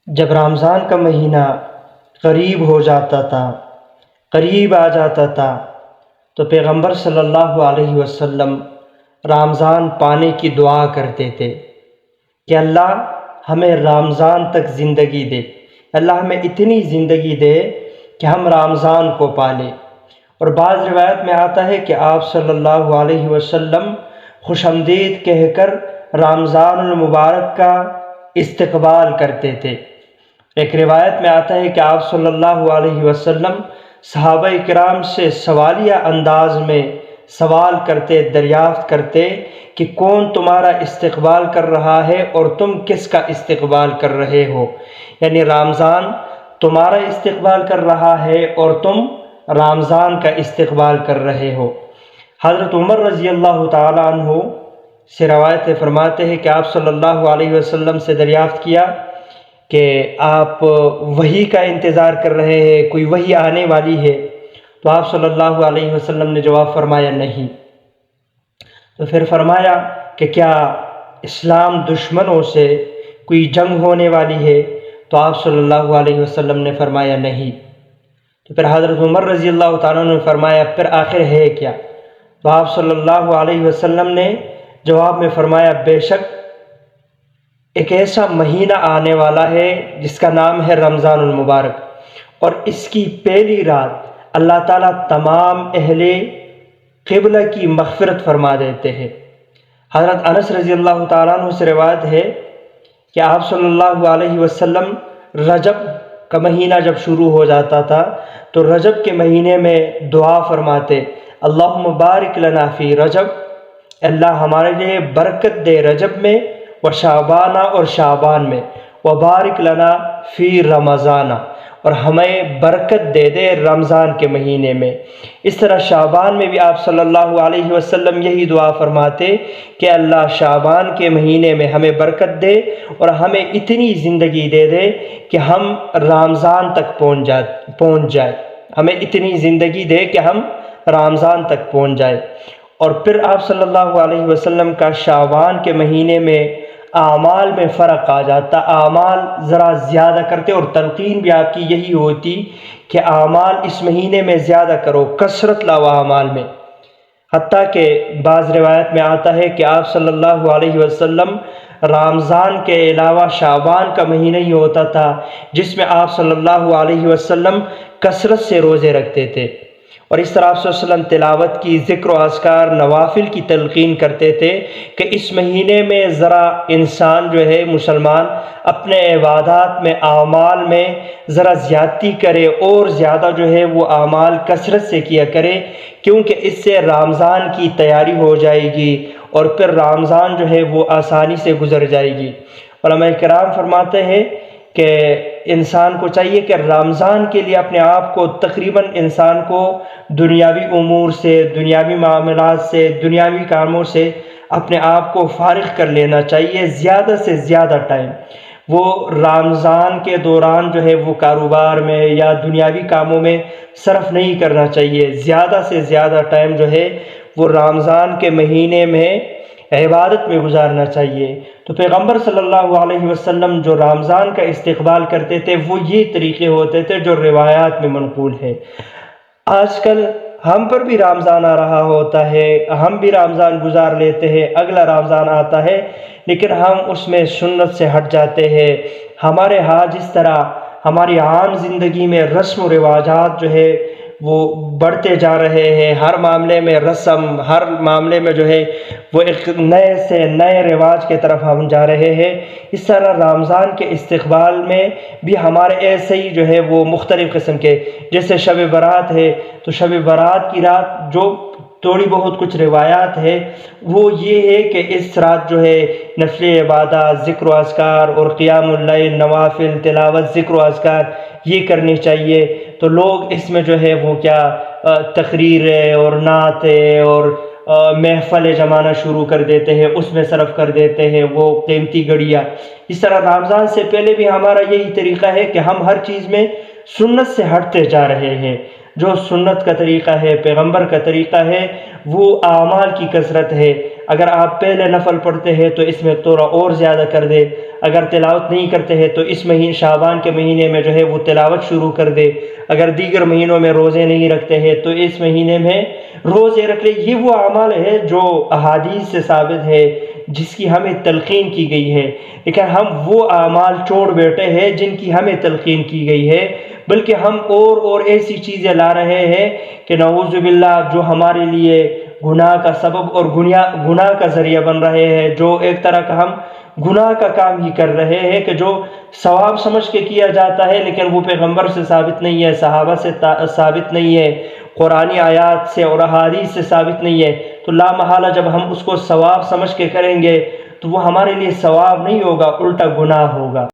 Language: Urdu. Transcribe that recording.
جب رمضان کا مہینہ قریب ہو جاتا تھا، قریب آ جاتا تھا، تو پیغمبر صلی اللہ علیہ وسلم رمضان پانے کی دعا کرتے تھے کہ اللہ ہمیں رمضان تک زندگی دے، اللہ ہمیں اتنی زندگی دے کہ ہم رمضان کو پالیں۔ اور بعض روایت میں آتا ہے کہ آپ صلی اللہ علیہ وسلم خوش آمدید کہہ کر رمضان المبارک کا استقبال کرتے تھے۔ ایک روایت میں آتا ہے کہ آپ صلی اللہ علیہ وسلم صحابہ کرام سے سوالیہ انداز میں سوال کرتے، دریافت کرتے کہ کون تمہارا استقبال کر رہا ہے اور تم کس کا استقبال کر رہے ہو، یعنی رمضان تمہارا استقبال کر رہا ہے اور تم رمضان کا استقبال کر رہے ہو۔ حضرت عمر رضی اللہ تعالیٰ عنہ سے روایت فرماتے ہیں کہ آپ صلی اللہ علیہ وسلم سے دریافت کیا کہ آپ وحی کا انتظار کر رہے ہیں، کوئی وحی آنے والی ہے؟ تو آپ صلی اللہ علیہ وسلم نے جواب فرمایا نہیں۔ تو پھر فرمایا کہ کیا اسلام دشمنوں سے کوئی جنگ ہونے والی ہے؟ تو آپ صلی اللہ علیہ وسلم نے فرمایا نہیں۔ تو پھر حضرت عمر رضی اللہ تعالیٰ نے فرمایا پھر آخر ہے کیا؟ تو آپ صلی اللہ علیہ وسلم نے جواب میں فرمایا بے شک ایک ایسا مہینہ آنے والا ہے جس کا نام ہے رمضان المبارک، اور اس کی پہلی رات اللہ تعالیٰ تمام اہل قبلہ کی مغفرت فرما دیتے ہیں۔ حضرت انس رضی اللہ تعالیٰ عنہ سے روایت ہے کہ آپ صلی اللہ علیہ وسلم رجب کا مہینہ جب شروع ہو جاتا تھا تو رجب کے مہینے میں دعا فرماتے، اللہم بارک لنا فی رجب، اللہ ہمارے لیے برکت دے رجب میں، و شعبانہ اور شعبان میں، و بارک لنا فی رمضان، اور ہمیں برکت دے دے رمضان کے مہینے میں۔ اس طرح شعبان میں بھی آپ صلی اللہ علیہ وسلم یہی دعا فرماتے کہ اللہ شعبان کے مہینے میں ہمیں برکت دے اور ہمیں اتنی زندگی دے دے کہ ہم رمضان تک پہنچ جائے، ہمیں اتنی زندگی دے کہ ہم رمضان تک پہنچ جائے۔ اور پھر آپ صلی اللہ علیہ وسلم کا شعبان کے مہینے میں اعمال میں فرق آ جاتا، اعمال ذرا زیادہ کرتے، اور تلقین بھی آپ کی یہی ہوتی کہ اعمال اس مہینے میں زیادہ کرو، کثرت لاؤ اعمال میں۔ حتیٰ کہ بعض روایت میں آتا ہے کہ آپ صلی اللہ علیہ وسلم رمضان کے علاوہ شعبان کا مہینہ ہی ہوتا تھا جس میں آپ صلی اللہ علیہ وسلم کثرت سے روزے رکھتے تھے، اور اس طرح آپ صلی اللہ علیہ وسلم تلاوت کی، ذکر و اذکار، نوافل کی تلقین کرتے تھے کہ اس مہینے میں ذرا انسان جو ہے مسلمان اپنے عبادات میں، اعمال میں ذرا زیادتی کرے، اور زیادہ جو ہے وہ اعمال کثرت سے کیا کرے، کیونکہ اس سے رمضان کی تیاری ہو جائے گی اور پھر رمضان جو ہے وہ آسانی سے گزر جائے گی۔ علماء کرام فرماتے ہیں کہ انسان کو چاہیے کہ رمضان کے لیے اپنے آپ کو تقریباً انسان کو دنیاوی امور سے، دنیاوی معاملات سے، دنیاوی کاموں سے اپنے آپ کو فارغ کر لینا چاہیے، زیادہ سے زیادہ ٹائم وہ رمضان کے دوران جو ہے وہ کاروبار میں یا دنیاوی کاموں میں صرف نہیں کرنا چاہیے، زیادہ سے زیادہ ٹائم جو ہے وہ رمضان کے مہینے میں عبادت میں گزارنا چاہیے۔ تو پیغمبر صلی اللہ علیہ وسلم جو رمضان کا استقبال کرتے تھے وہ یہ طریقے ہوتے تھے جو روایات میں منقول ہے۔ آج کل ہم پر بھی رمضان آ رہا ہوتا ہے، ہم بھی رمضان گزار لیتے ہیں، اگلا رمضان آتا ہے لیکن ہم اس میں سنت سے ہٹ جاتے ہیں۔ ہمارے ہاں جس طرح ہماری عام زندگی میں رسم و رواجات جو ہے وہ بڑھتے جا رہے ہیں، ہر معاملے میں رسم، ہر معاملے میں جو ہے وہ ایک نئے سے نئے رواج کی طرف ہم جا رہے ہیں، اس طرح رمضان کے استقبال میں بھی ہمارے ایسے ہی جو ہے وہ مختلف قسم کے، جیسے شب برات ہے تو شب برات کی رات جو تھوڑی بہت کچھ روایات ہے وہ یہ ہے کہ اس رات جو ہے نفل عبادات، ذکر و اذکار اور قیام اللیل، نوافل، تلاوت، ذکر و اذکار یہ کرنی چاہیے۔ تو لوگ اس میں جو ہے وہ کیا تقریریں اور نعتیں اور محفل جمانا شروع کر دیتے ہیں، اس میں صرف کر دیتے ہیں وہ قیمتی گھڑیاں۔ اس طرح رمضان سے پہلے بھی ہمارا یہی طریقہ ہے کہ ہم ہر چیز میں سنت سے ہٹتے جا رہے ہیں۔ جو سنت کا طریقہ ہے، پیغمبر کا طریقہ ہے، وہ اعمال کی کثرت ہے۔ اگر آپ پہلے نفل پڑھتے ہیں تو اس میں تھوڑا اور زیادہ کر دے، اگر تلاوت نہیں کرتے ہیں تو اس مہینے شعبان کے مہینے میں جو ہے وہ تلاوت شروع کر دے، اگر دیگر مہینوں میں روزے نہیں رکھتے ہیں تو اس مہینے میں روزے رکھ لے۔ یہ وہ اعمال ہے جو احادیث سے ثابت ہے، جس کی ہمیں تلقین کی گئی ہے، لیکن ہم وہ اعمال چھوڑ بیٹھے ہیں جن کی ہمیں تلقین کی گئی ہے، بلکہ ہم اور ایسی چیزیں لا رہے ہیں کہ نعوذ باللہ جو ہمارے لیے گناہ کا سبب اور گناہ کا ذریعہ بن رہے ہیں، جو ایک طرح کا ہم گناہ کا کام ہی کر رہے ہیں کہ جو ثواب سمجھ کے کیا جاتا ہے، لیکن وہ پیغمبر سے ثابت نہیں ہے، صحابہ سے ثابت نہیں ہے، قرآنی آیات سے اور احادیث سے ثابت نہیں ہے، تو لا محالہ جب ہم اس کو ثواب سمجھ کے کریں گے تو وہ ہمارے لیے ثواب نہیں ہوگا، الٹا گناہ ہوگا۔